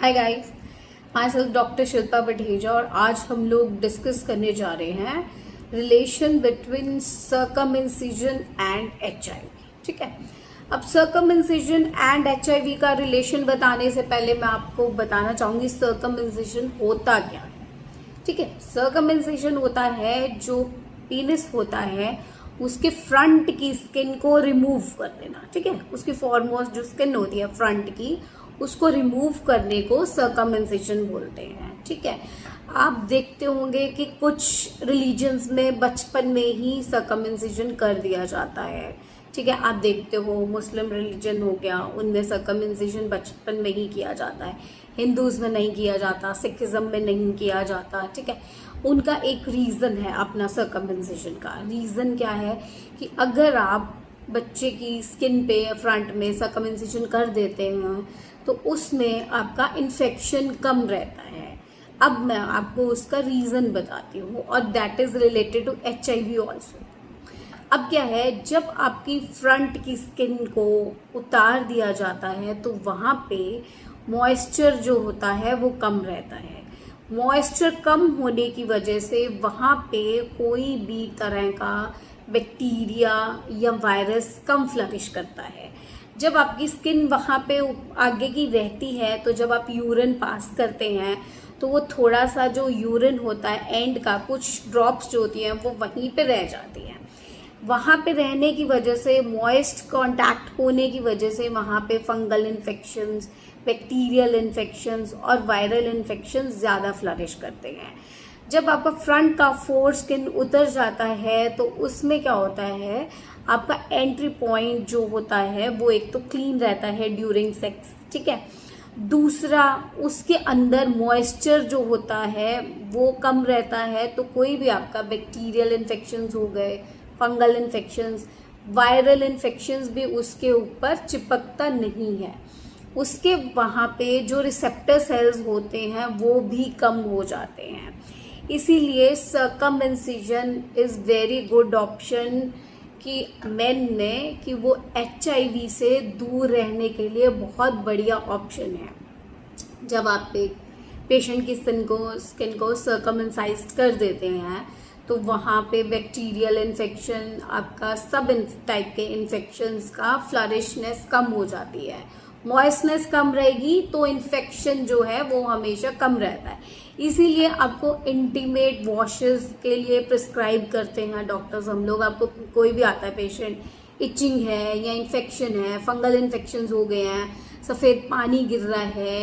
Hi guys, my self doctor Shilpa Batheja और आज हम लोग डिस्कस करने जा रहे हैं रिलेशन बिटवीन सर्कमइंसिजन एंड एचआईवी। ठीक है, अब सर्कमइंसिजन एंड एचआईवी का रिलेशन बताने से पहले मैं आपको बताना चाहूंगी सर्कमइंसिजन होता क्या है। ठीक है, सर्कमइंसिजन होता है जो पीनिस होता है उसके फ्रंट की स्किन को रिमूव कर देना। ठीक है, उसकी फॉरमोस्ट जो स्किन होती है फ्रंट की उसको रिमूव करने को सर्कमइंसिजन बोलते हैं। ठीक है, आप देखते होंगे कि कुछ रिलीजन्स में बचपन में ही सर्कमइंसिजन कर दिया जाता है। ठीक है, आप देखते हो मुस्लिम रिलीजन हो गया, उनमें सर्कमइंसिजन बचपन में ही किया जाता है, हिंदूज में नहीं किया जाता, सिखिज्म में नहीं किया जाता। ठीक है, उनका एक रीज़न है अपना सर्कमइंसिजन का। रीज़न क्या है कि अगर आप बच्चे की स्किन पे फ्रंट में सर्कमइंसिजन कर देते हैं तो उसमें आपका इन्फेक्शन कम रहता है। अब मैं आपको उसका रीज़न बताती हूँ और that is related to HIV also. अब क्या है, जब आपकी फ्रंट की स्किन को उतार दिया जाता है तो वहाँ पे मॉइस्चर जो होता है वो कम रहता है। मॉइस्चर कम होने की वजह से वहाँ पे कोई भी तरह का बैक्टीरिया या वायरस कम फ्लरिश करता है। जब आपकी स्किन वहाँ पे आगे की रहती है तो जब आप यूरिन पास करते हैं तो वो थोड़ा सा जो यूरिन होता है एंड का कुछ ड्रॉप्स जो होती हैं वो वहीं पे रह जाती हैं। वहाँ पे रहने की वजह से मॉइस्ट कांटेक्ट होने की वजह से वहाँ पे फंगल इन्फेक्शंस, बैक्टीरियल इन्फेक्शंस और वायरल इन्फेक्शंस ज़्यादा फ्लरिश करते हैं। जब आपका फ्रंट का फोर स्किन उतर जाता है तो उसमें क्या होता है, आपका एंट्री पॉइंट जो होता है वो एक तो क्लीन रहता है ड्यूरिंग सेक्स। ठीक है, दूसरा उसके अंदर मॉइस्चर जो होता है वो कम रहता है, तो कोई भी आपका बैक्टीरियल इन्फेक्शंस हो गए, फंगल इन्फेक्शंस, वायरल इन्फेक्शंस भी उसके ऊपर चिपकता नहीं है। उसके वहाँ पे जो रिसेप्टर सेल्स होते हैं वो भी कम हो जाते हैं। इसीलिए सर्कमइंसिजन इज़ वेरी गुड ऑप्शन कि मेन में कि वो एचआईवी से दूर रहने के लिए बहुत बढ़िया ऑप्शन है। जब आप पेशेंट की स्किन को सर्कमइंसाइज कर देते हैं तो वहाँ पे बैक्टीरियल इन्फेक्शन, आपका सब टाइप के इन्फेक्शंस का फ्लरिशनेस कम हो जाती है। मॉइस्टनेस कम रहेगी तो इन्फेक्शन जो है वो हमेशा कम रहता है। इसीलिए आपको इंटीमेट वॉशेस के लिए प्रिस्क्राइब करते हैं डॉक्टर्स हम लोग। आपको कोई भी आता है पेशेंट, इचिंग है या इन्फेक्शन है, फंगल इन्फेक्शंस हो गए हैं, सफ़ेद पानी गिर रहा है